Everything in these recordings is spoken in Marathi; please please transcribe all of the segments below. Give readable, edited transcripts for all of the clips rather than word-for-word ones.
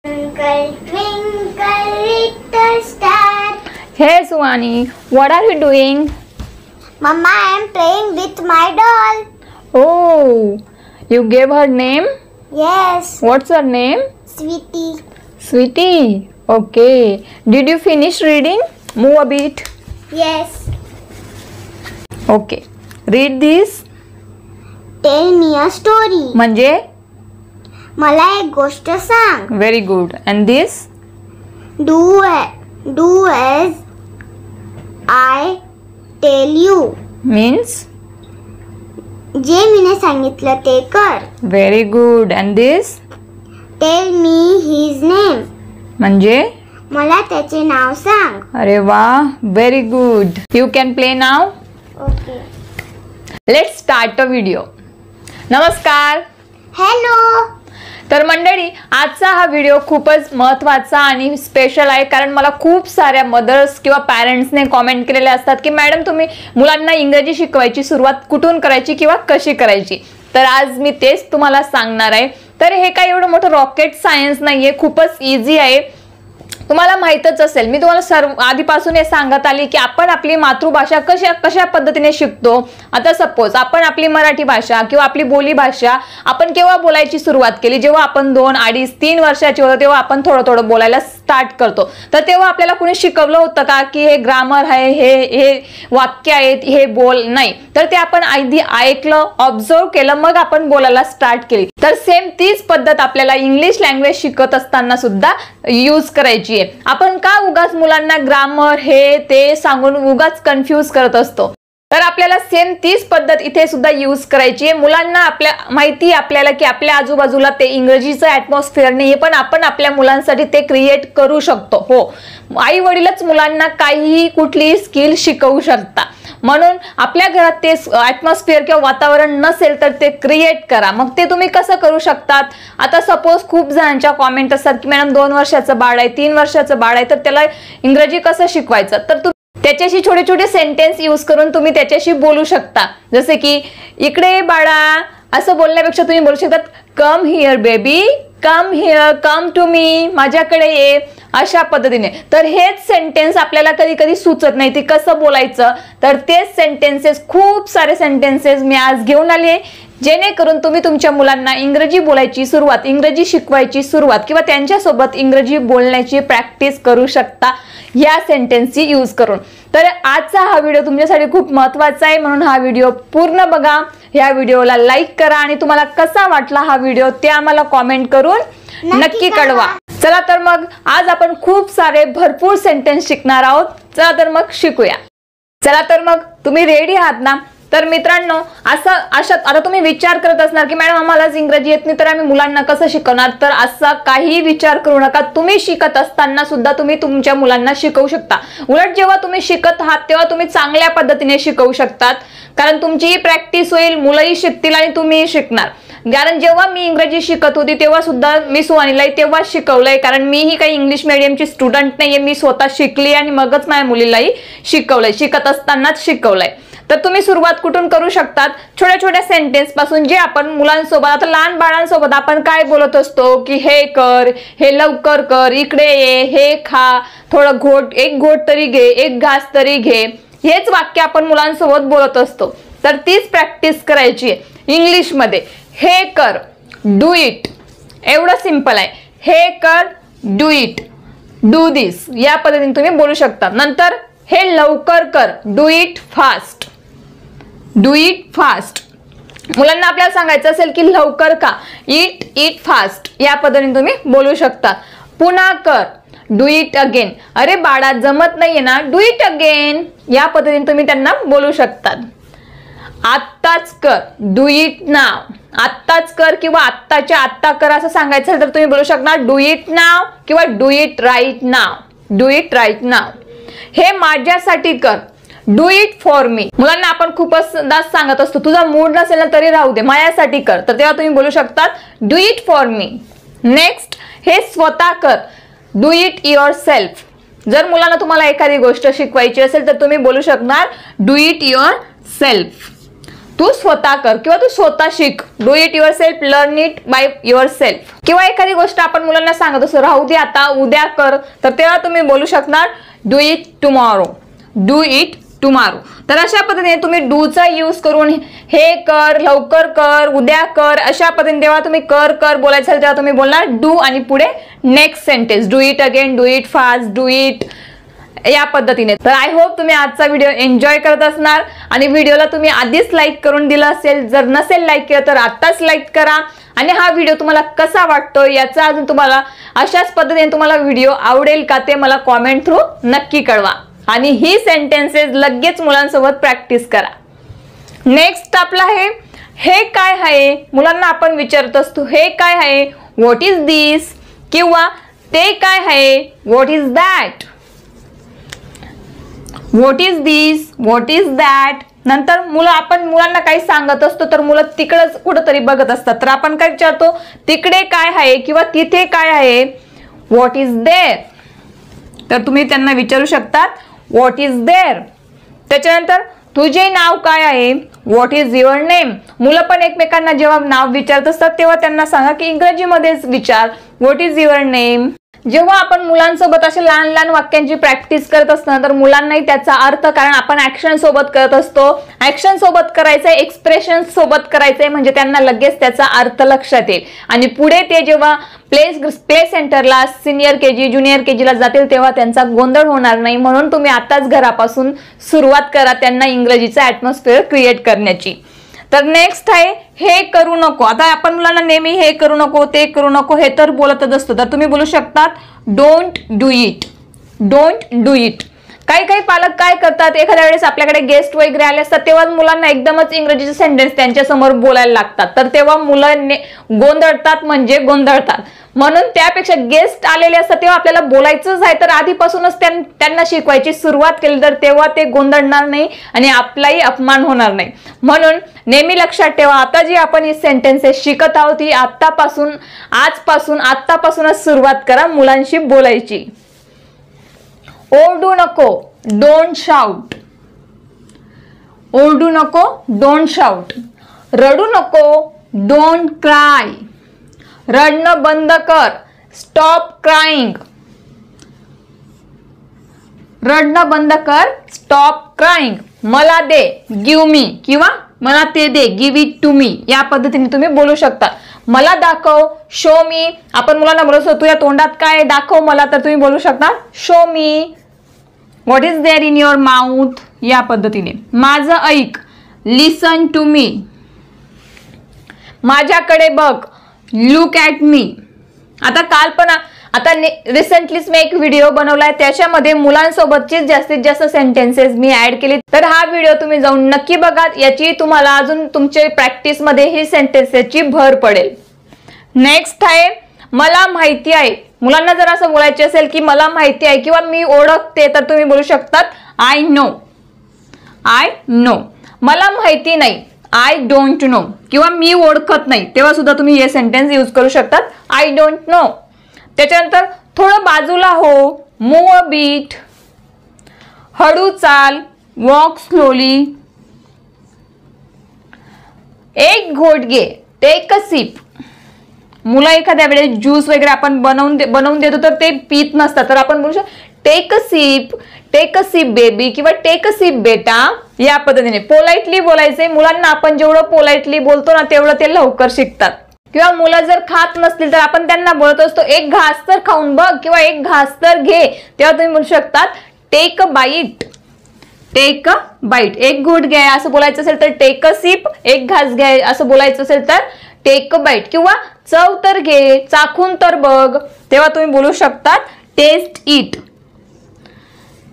Twinkle, twinkle, little star. Hey Suwani, what are you doing? Mama, I am playing with my doll. Oh, you gave her name? Yes, What's her name? sweetie. Sweetie. Okay. Did you finish reading? Move a bit. Yes. Okay. Read this. Tell me a story. म्हणजे मला एक गोष्ट सांग. very good. And this? Do as I tell you. Means जे मीने सांगितलं ते कर. very good. And this? Tell me his name. म्हणजे मला त्याचे नाव सांग. अरे वा, very good. You can play now. Okay. Let's start a video. नमस्कार. हॅलो. तर मंडळी, आजचा हा व्हिडिओ खूपच महत्त्वाचा आणि स्पेशल आहे, कारण मला खूप साऱ्या मदर्स किंवा पॅरेंट्सने कॉमेंट केलेले असतात की मॅडम तुम्ही मुलांना इंग्रजी शिकवायची सुरुवात कुठून करायची किंवा कशी करायची. तर आज मी तेच तुम्हाला सांगणार आहे. तर हे काही एवढं मोठं रॉकेट सायन्स नाहीये, खूपच इझी आहे. तुम्हाला माहीतच असेल, मी तुम्हाला सर्व आधीपासून हे सांगत आली की आपण आपली मातृभाषा कशा पद्धतीने शिकतो. आता सपोज आपण आपली मराठी भाषा किंवा आपली बोली भाषा आपण केव्हा बोलायची सुरुवात केली, जेव्हा आपण 2, 2.5, 3 वर्षाचे होतो तेव्हा आपण थोडं बोलायला स्टार्ट करतो. तर तेव्हा आपल्याला कोणी शिकवलं होतं का की हे ग्रामर आहे, हे वाक्य आहेत, हे बोल नाही. तर ते आपण आधी ऐकलं, ऑब्झर्व केलं, मग आपण बोलायला स्टार्ट केली. तर सेम तीच पद्धत आपल्याला इंग्लिश लँग्वेज शिकत असताना सुद्धा यूज करायची. आपण का उगाच मुलांना ग्रामर हे ते सांगून उगाच कन्फ्यूज करत असतो. तर आपल्याला सेम तीच पद्धत इथे सुद्धा यूज करायची आहे. मुलांना माहिती आपल्याला की आपल्या आजूबाजूला ते इंग्रजीचं ॲटमॉस्फिअर नाही, पण आपण आपल्या मुलांसाठी ते क्रिएट करू शकतो. हो, आई वडीलच मुलांना काहीही कुठलीही स्किल शिकवू शकता. म्हणून आपल्या घरात ते ॲटमॉस्फिअर किंवा वातावरण नसेल तर ते क्रिएट करा. मग ते तुम्ही कसं करू शकतात. आता सपोज खूप जणांच्या कॉमेंट असतात की मॅडम 2 वर्षाचं बाळ आहे, 3 वर्षाचं बाळ आहे, तर त्याला इंग्रजी कसं शिकवायचं. तर त्याच्याशी छोटे छोटे सेंटेन्स यूज करून तुम्ही त्याच्याशी बोलू शकता. जसे की इकडे बाळा असं बोलण्यापेक्षा तुम्ही बोलू शकतात come here baby, come here, come to me, माझ्याकडे ये, अशा पद्धतीने. तर हेच सेंटेन्स आपल्याला कधी कधी सुचत नाही ते कसं बोलायचं. तर तेच सेंटेन्सेस, खूप सारे सेंटेन्सेस मी आज घेऊन आले, जेणेकरून तुम्ही तुमच्या मुलांना इंग्रजी बोलायची सुरुवात, इंग्रजी शिकवायची सुरुवात किंवा त्यांच्यासोबत इंग्रजी बोलण्याची प्रॅक्टिस करू शकता या सेंटेन्सची यूज करून. तर आजचा हा व्हिडिओ तुमच्यासाठी खूप महत्त्वाचा आहे, म्हणून हा व्हिडिओ पूर्ण बघा. ह्या व्हिडिओला लाईक करा आणि तुम्हाला कसा वाटला हा व्हिडिओ ते आम्हाला कॉमेंट करून नक्की कळवा. चला तर मग आज आपण खूप सारे भरपूर सेंटेन्स शिकणार आहोत. चला तर मग शिकूया. चला तर मग तुम्ही रेडी आहात ना. तर मित्रांनो, आता तुम्ही विचार करत असणार की मॅडम आम्हालाच इंग्रजी येत नाही तर आम्ही मुलांना कसं शिकवणार. तर असा काही विचार करू नका. तुम्ही शिकत असताना सुद्धा तुम्ही तुमच्या मुलांना शिकवू शकता. उलट जेव्हा तुम्ही शिकत आहात तेव्हा तुम्ही चांगल्या पद्धतीने शिकवू शकतात, कारण तुमचीही प्रॅक्टिस होईल, मुलंही शिकतील आणि तुम्हीही शिकणार. कारण जेव्हा मी इंग्रजी शिकत होती तेव्हा सुद्धा मी सुवानीला तेव्हा शिकवलंय, कारण मीही काही इंग्लिश मीडियमची स्टुडंट नाहीये. मी स्वतः शिकली आणि मगच माझ्या मुलीलाही शिकवलंय, शिकत असतानाच शिकवलंय. तर तुम्ही सुरुवात कुठून करू शकतात, छोट्या छोट्या सेंटेन्स पासून. जे आपण मुलांसोबत, आता लहान बाळांसोबत आपण काय बोलत असतो की हे कर, हे लवकर कर, इकडे ये, हे खा, थोडं एक घोट तरी घे, एक घास तरी घे, हेच वाक्य आपण मुलांसोबत बोलत असतो. तर तीच प्रॅक्टिस करायची आहे इंग्लिशमध्ये. हे कर, डू इट, एवढं सिंपल आहे. हे कर, डू इट, डू दिस, या पद्धतीने तुम्ही बोलू शकता. नंतर हे लवकर कर, do it fast, do it fast. मुलांना आपल्याला सांगायचं असेल की लवकर का, इट फास्ट, या पद्धतीने तुम्ही बोलू शकता. पुन्हा कर, डू इट अगेन, अरे बाळा जमत नाहीये ना, डू इट अगेन, या पद्धतीने तुम्ही त्यांना बोलू शकतात. आत्ताच कर, डू इट नाव, आत्ताच कर किंवा आत्ताच्या आत्ता कर असं सांगायचं तर तुम्ही बोलू शकणार डू इट नाव किंवा do it right now, do it right now. हे माझ्यासाठी कर, डू इट फॉर मी. मुलांना आपण खूपच सांगत असतो तुझा मूड नसेल ना तरी राहू दे, माझ्यासाठी कर, तर तेव्हा तुम्ही बोलू शकतात do it for me. Next, हे स्वतः कर, डू इट युअर सेल्फ. जर मुलांना तुम्हाला एखादी गोष्ट शिकवायची असेल तर तुम्ही बोलू शकणार डू इट युअर सेल्फ. तू स्वतः कर किंवा तू स्वतः शिक. Do it your self, learn it by your self. किंवा एखादी गोष्ट आपण मुलांना सांगत असतो, राहू दे आता, उद्या कर, तर तेव्हा तुम्ही बोलू शकणार do it tomorrow, do it tomorrow. तर अशा पद्धतीने तुम्ही डूचा यूज करून हे कर, लवकर कर, उद्या कर, अशा पद्धतीने जेव्हा तुम्ही कर कर बोलायचं तेव्हा तुम्ही बोलणार डू आणि पुढे next sentence, do it again, do it fast, do it, या पद्धतीने. तर आय होप तुम्ही आजचा व्हिडिओ एन्जॉय करत असणार आणि व्हिडिओला तुम्ही आधीच लाईक करून दिला असेल. जर नसेल लाईक केलं तर आत्ताच लाईक करा. आणि हा व्हिडिओ तुम्हाला कसा वाटतो याचा अजून तुम्हाला अशाच पद्धतीने तुम्हाला व्हिडिओ आवडेल का ते मला कॉमेंट थ्रू नक्की कळवा. आणि ही सेंटेन्सेस लगेच मुलांसोबत प्रॅक्टिस करा. नेक्स्ट आपला आहे हे काय आहे. मुलांना आपण विचारत असतो हे काय आहे, व्हॉट इज दिस, किंवा ते काय आहे, what is that. What is this, what is that. नंतर आपण मुलांना काही सांगत असतो तर मुलं तिकडेच कुठंतरी बघत असतात, तर आपण काय विचारतो, तिकडे काय आहे किंवा तिथे काय आहे, व्हॉट इज देअर. तर तुम्ही त्यांना विचारू शकतात व्हॉट इज देअर. त्याच्यानंतर तुझे नाव काय आहे, व्हॉट इज युअर नेम. मुलं पण एकमेकांना जेव्हा नाव विचारत असतात तेव्हा त्यांना सांगा की इंग्रजीमध्येच विचार, व्हॉट इज युअर नेम. जेव्हा आपण मुलांसोबत अशा लहान लहान वाक्यांची प्रॅक्टिस करत असतो तर मुलांनाही त्याचा अर्थ, कारण आपण ऍक्शन सोबत करत असतो, ऍक्शन सोबत करायचंय, एक्सप्रेशन सोबत करायचंय, म्हणजे त्यांना लगेच त्याचा अर्थ लक्षात येईल. आणि पुढे ते जेव्हा प्ले सेंटरला सिनियर केजी, ज्युनियर केजीला जातील तेव्हा त्यांचा गोंधळ होणार नाही. म्हणून तुम्ही आताच घरापासून सुरुवात करा त्यांना इंग्रजीचा ऍटमॉस्फिअर क्रिएट करण्याची. तर नेक्स्ट आहे हे करू नको. आता आपण मुलांना नेहमी हे करू नको, ते करू नको हे तर बोलतच असतो, तर तुम्ही बोलू शकतात don't do it, don't do it. काही काही पालक काय करतात, एखाद्या वेळेस आपल्याकडे गेस्ट वगैरे आले असतात तेव्हा मुलांना एकदमच इंग्रजीचे सेंटेन्स त्यांच्या समोर बोलायला लागतात, तर तेव्हा मुलं गोंधळतात, म्हणजे गोंधळतात. म्हणून त्यापेक्षा गेस्ट आलेले असतात तेव्हा आपल्याला बोलायचंच आहे, तर आधीपासूनच त्यांना शिकवायची सुरुवात केली तर तेव्हा ते गोंधळणार नाही आणि आपलाही अपमान होणार नाही. म्हणून नेहमी लक्षात ठेवा, आता जी आपण ही सेंटेन्सेस शिकत आहोत ती आत्तापासूनच सुरुवात करा मुलांशी बोलायची. ओरडू नको, डोंट शाउट, ओरडू नको, डोंट शाउट. रडू नको, डोंट क्राय, रडणं बंद कर, स्टॉप क्राईंग, रडणं बंद कर, स्टॉप क्राईंग. मला दे, गिव्ह मी, किंवा मला ते दे, गिव्ह इट टू मी, या पद्धतीने तुम्ही बोलू शकता. मला दाखव, शो मी. आपण मुलांना बोलतो तुझ्या तोंडात काय दाखव मला, तर तुम्ही बोलू शकता show me. What is there in your mouth, या पद्धतीने. माझं ऐक, लिसन टू मी. माझ्याकडे बघ, लुक ॲट मी. आता रिसेंटलीच मी एक व्हिडिओ बनवलाय, त्याच्यामध्ये मुलांसोबतचे जास्तीत जास्त सेंटेन्सेस मी ऍड केली, तर हा व्हिडिओ तुम्ही जाऊन नक्की बघा. याची तुम्हाला अजून तुमच्या प्रॅक्टिस मध्ये ही सेंटेन्सेसची भर पडेल. नेक्स्ट आहे मला माहिती आहे. मुलांना जर असं बोलायचे असेल की मला माहिती आहे किंवा मी ओळखते, तर तुम्ही बोलू शकतात आय नो, आय नो. मला माहिती नाही, आय डोंट नो, किंवा मी ओळखत नाही, तेव्हा सुद्धा तुम्ही हे सेंटेन्स यूज करू शकतात, आय डोंट नो. त्याच्यानंतर थोडं बाजूला हो, मूव्ह अ बीट, हळू चाल, वॉक स्लोली. एक घोट घे, टेक अ सिप. मुलं एखाद्या वेळेस ज्यूस वगैरे आपण बनवून देतो तर ते पीत नसतात, तर आपण बोलू शकतो टेक अ सिप बेबी, किंवा टेक अ सिप बेटा, या पद्धतीने पोलाइटली बोलायचे. मुलांना आपण जेवढं पोलाइटली बोलतो ना तेवढं ते लवकर शिकतात. किंवा मुलं जर खात नसतील तर आपण त्यांना बोलत असतो एक घास तर खाऊन बघ, किंवा एक घास तर घे, तेव्हा तुम्ही बोलू शकतात take a bite, take a bite. एक घोट घ्या असं बोलायचं असेल तर टेक अ सिप, एक घास घ्या असं बोलायचं असेल तर टेक अ बाईट. किंवा चव तर घे, चाखून तर बघ, तेव्हा तुम्ही बोलू शकतात टेस्ट इट.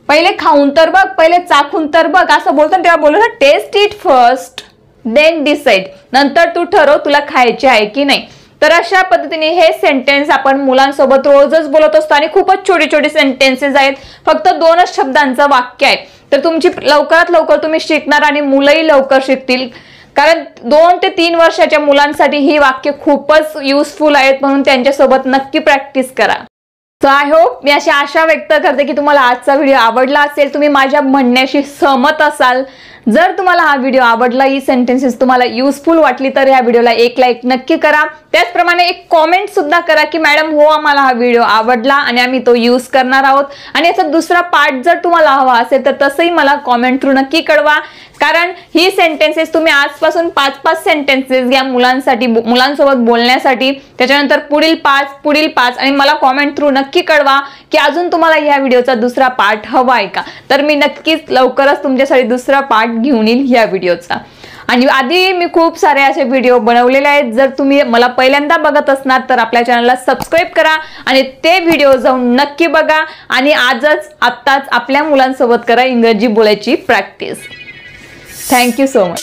पहिले खाऊन तर बघ, पहिले चाखून तर बघ असं बोलतो तेव्हा बोलू शकता taste it first then decide. नंतर तू ठरव तुला खायचे आहे की नाही. तर अशा पद्धतीने हे सेंटेन्स आपण मुलांसोबत रोजच बोलत असतो आणि खूपच छोटी छोटी सेंटेन्सेस आहेत, फक्त 2च शब्दांचं वाक्य आहे. तर तुमची लवकरात लवकर तुम्ही शिकणार आणि मुलंही लवकर शिकतील, कारण 2 ते 3 वर्षाच्या मुलांसाठी ही वाक्य खूपच युजफुल आहेत, म्हणून त्यांच्यासोबत नक्की प्रॅक्टिस करा. सो आय होप, मी अशी आशा व्यक्त करते की तुम्हाला आजचा व्हिडिओ आवडला असेल, तुम्ही माझ्या म्हणण्याशी सहमत असाल. जर तुम्हाला हा व्हिडिओ आवडला, ही सेंटेन्सेस तुम्हाला युजफुल वाटली तर या व्हिडिओला एक लाईक नक्की करा. त्याचप्रमाणे एक कॉमेंट सुद्धा करा की मॅडम हो आम्हाला हा व्हिडिओ आवडला आणि आम्ही तो यूज करणार आहोत. आणि याचा दुसरा पार्ट जर तुम्हाला हवा असेल तर तसंही मला कॉमेंट थ्रू नक्की कळवा. कारण ही सेंटेन्सेस तुम्ही आजपासून 5-5 सेंटेन्सेस घ्या मुलांसोबत बोलण्यासाठी. त्याच्यानंतर पुढील 5 आणि मला कॉमेंट थ्रू नक्की कळवा की अजून तुम्हाला या व्हिडिओचा दुसरा पार्ट हवा आहे का. तर मी नक्कीच लवकरच तुमच्यासाठी दुसरा पार्ट घेऊन येईल या व्हिडिओचा. आणि आधी मी खूप सारे असे व्हिडिओ बनवलेले आहेत. जर तुम्ही मला पहिल्यांदा बघत असणार तर आपल्या चॅनलला सबस्क्राईब करा आणि ते व्हिडिओ जाऊन नक्की बघा. आणि आत्ताच आपल्या मुलांसोबत करा इंग्रजी बोलायची प्रॅक्टिस. Thank you so much.